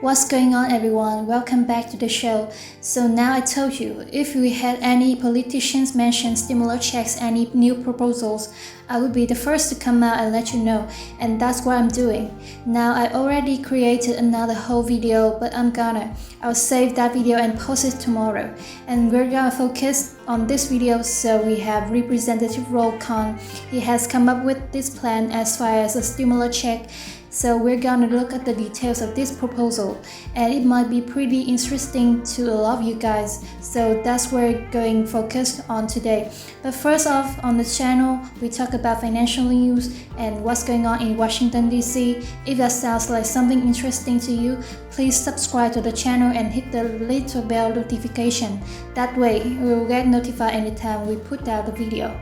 What's going on, everyone? Welcome back to the show. So now I told you, if we had any politicians mention stimulus checks, any new proposals, I would be the first to come out and let you know, and that's what I'm doing. Now I already created another whole video, but I'll save that video and post it tomorrow. And we're gonna focus on this video, so we have Representative Ro Khanna. He has come up with this plan as far as a stimulus check. So we're gonna look at the details of this proposal, and it might be pretty interesting to a lot of you guys. So that's what we're going focused on today. But first off, on the channel, we talk about financial news and what's going on in Washington DC. If that sounds like something interesting to you, please subscribe to the channel and hit the little bell notification. That way, you will get notified anytime we put out the video.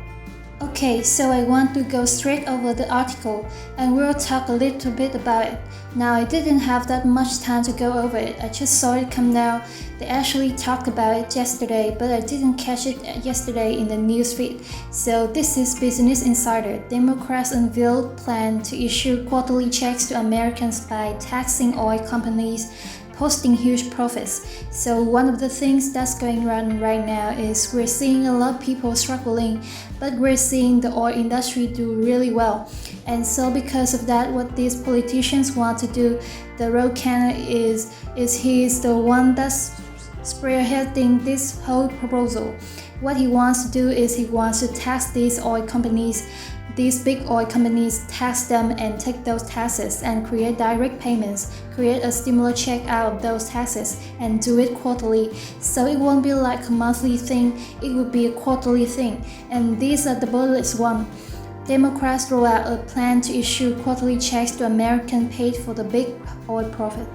Okay, so I want to go straight over the article and we'll talk a little bit about it. Now, I didn't have that much time to go over it. I just saw it come down. They actually talked about it yesterday, but I didn't catch it yesterday in the newsfeed. So this is Business Insider. Democrats unveiled plan to issue quarterly checks to Americans by taxing oil companies posting huge profits. So one of the things that's going on right now is we're seeing a lot of people struggling, but we're seeing the oil industry do really well. And so because of that, what these politicians want to do, the Ro Khanna is he's the one that's spearheading this whole proposal. What he wants to do is he wants to tax these oil companies. These big oil companies, tax them and take those taxes and create direct payments, create a stimulus check out of those taxes and do it quarterly. So it won't be like a monthly thing, it would be a quarterly thing. And these are the bullets one. Democrats roll out a plan to issue quarterly checks to Americans paid for the big oil profit.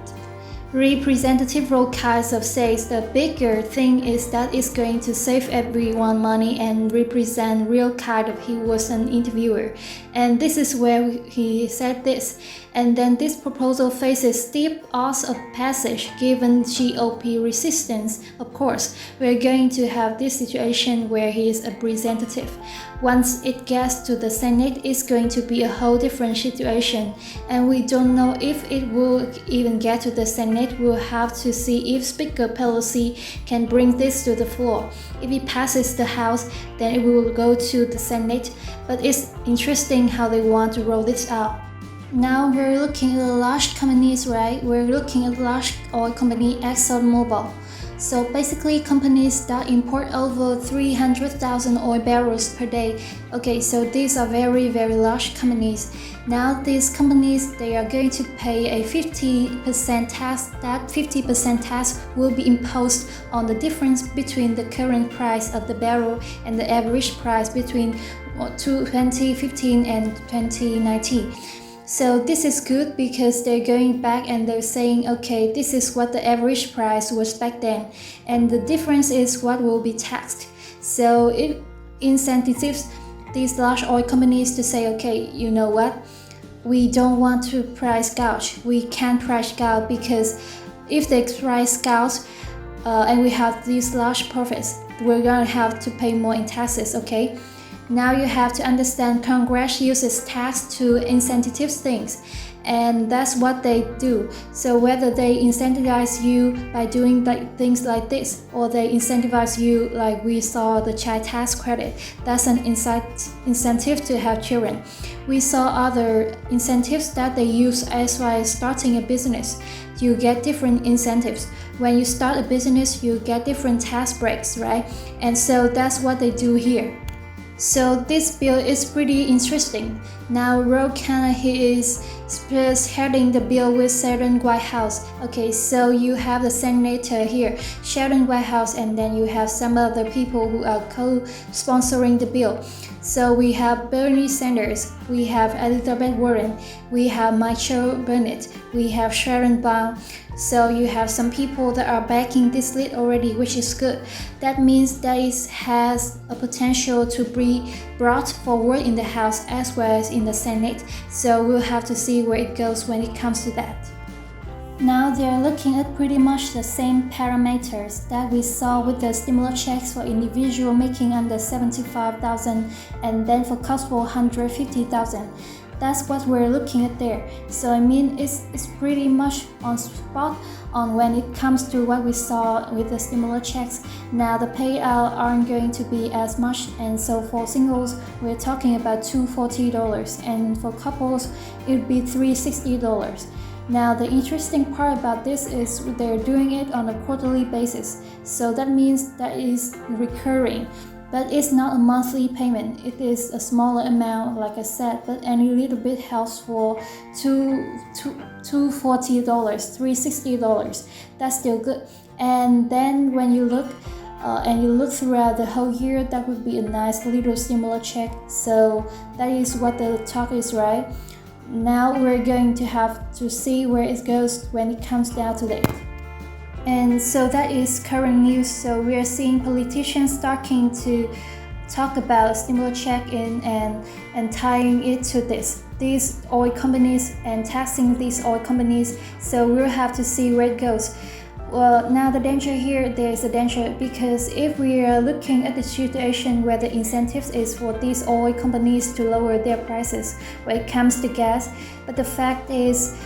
Representative Ro Khanna says the bigger thing is that it's going to save everyone money and represent real kind of he was an interviewer. And this is where he said this. And then this proposal faces steep odds of passage given GOP resistance. Of course, we're going to have this situation where he is a representative. Once it gets to the Senate, it's going to be a whole different situation. And we don't know if it will even get to the Senate. We'll have to see if Speaker Pelosi can bring this to the floor. If it passes the House, then it will go to the Senate. But it's interesting how they want to roll this out. Now we're looking at large companies, right? We're looking at large oil company ExxonMobil. So basically companies that import over 300,000 oil barrels per day. Okay, so these are very, very large companies. Now these companies, they are going to pay a 50% tax. That 50% tax will be imposed on the difference between the current price of the barrel and the average price between 2015 and 2019. So this is good because they're going back and they're saying, okay, this is what the average price was back then, and the difference is what will be taxed. So it incentivizes these large oil companies to say, okay, you know what? We don't want to price gouge. We can't price gouge because if they price gouge and we have these large profits, we're gonna have to pay more in taxes, okay? Now you have to understand Congress uses tax to incentivize things, and that's what they do. So whether they incentivize you by doing things like this, or they incentivize you like we saw the child tax credit, that's an incentive to have children. We saw other incentives that they use as well as starting a business. You get different incentives. When you start a business, you get different tax breaks, right? And so that's what they do here. So this bill is pretty interesting. Now Ro Khanna, he is heading the bill with Sheldon Whitehouse. Okay, so you have the senator here, Sheldon Whitehouse, and then you have some other people who are co-sponsoring the bill. So we have Bernie Sanders, we have Elizabeth Warren, we have Michael Bennet, we have Sharon Brown. So you have some people that are backing this lead already, which is good. That means that it has a potential to be brought forward in the House as well as in the Senate. So we'll have to see where it goes when it comes to that. Now they're looking at pretty much the same parameters that we saw with the stimulus checks for individual making under 75,000 and then for couple 150,000. That's what we're looking at there. So I mean, it's pretty much on spot on when it comes to what we saw with the stimulus checks. Now the payout aren't going to be as much, and so for singles we're talking about $240, and for couples it would be $360. Now the interesting part about this is they're doing it on a quarterly basis, so that means that is recurring. But it's not a monthly payment. It is a smaller amount, like I said, but any little bit helps for $240, $360. That's still good. And then when you look throughout the whole year, that would be a nice little stimulus check. So that is what the talk is, right? Now we're going to have to see where it goes when it comes down to it. And so that is current news. So we are seeing politicians starting to talk about stimulus check and tying it to these oil companies and taxing these oil companies. So we'll have to see where it goes. Well, now the danger here, there's a danger because if we are looking at the situation where the incentives is for these oil companies to lower their prices when it comes to gas, but the fact is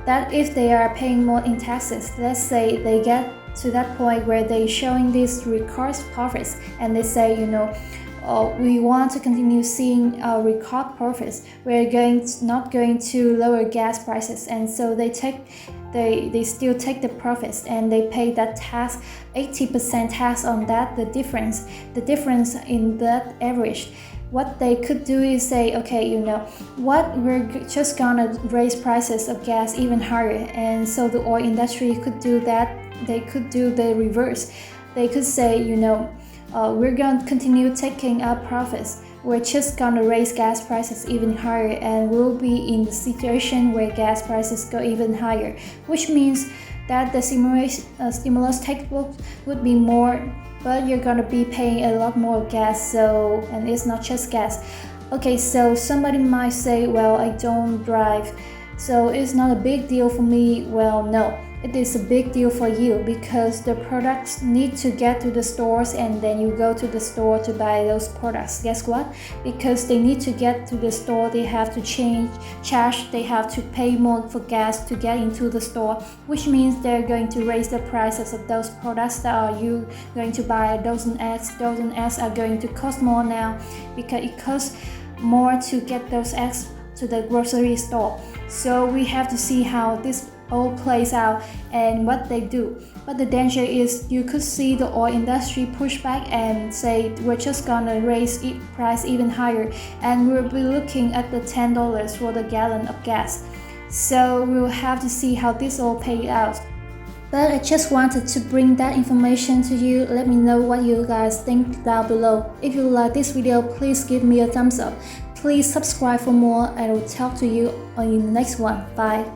that if they are paying more in taxes, let's say they get to that point where they're showing these record profits and they say, we want to continue seeing record profits, we're not going to lower gas prices, and so they still take the profits and they pay that tax, 80% tax on that, the difference in that average. What they could do is say, okay, we're just gonna raise prices of gas even higher, and so the oil industry could do that. They could do the reverse. They could say, we're gonna continue taking our profits. We're just gonna raise gas prices even higher, and we'll be in the situation where gas prices go even higher, which means that the stimulus textbook would be more, but you're gonna be paying a lot more gas. And it's not just gas. Okay, so somebody might say, well, I don't drive, so it's not a big deal for me. Well, no, it is a big deal for you because the products need to get to the stores, and then you go to the store to buy those products. Guess what? Because they need to get to the store, they have to charge, they have to pay more for gas to get into the store, which means they're going to raise the prices of those products that are you going to buy a dozen eggs. Dozen eggs are going to cost more now because it costs more to get those eggs to the grocery store. So we have to see how this all plays out and what they do. But the danger is you could see the oil industry push back and say we're just gonna raise price even higher, and we'll be looking at the $10 for the gallon of gas. So we'll have to see how this all plays out. But I just wanted to bring that information to you. Let me know what you guys think down below. If you like this video, please give me a thumbs up. Please subscribe for more, and I will talk to you on the next one. Bye.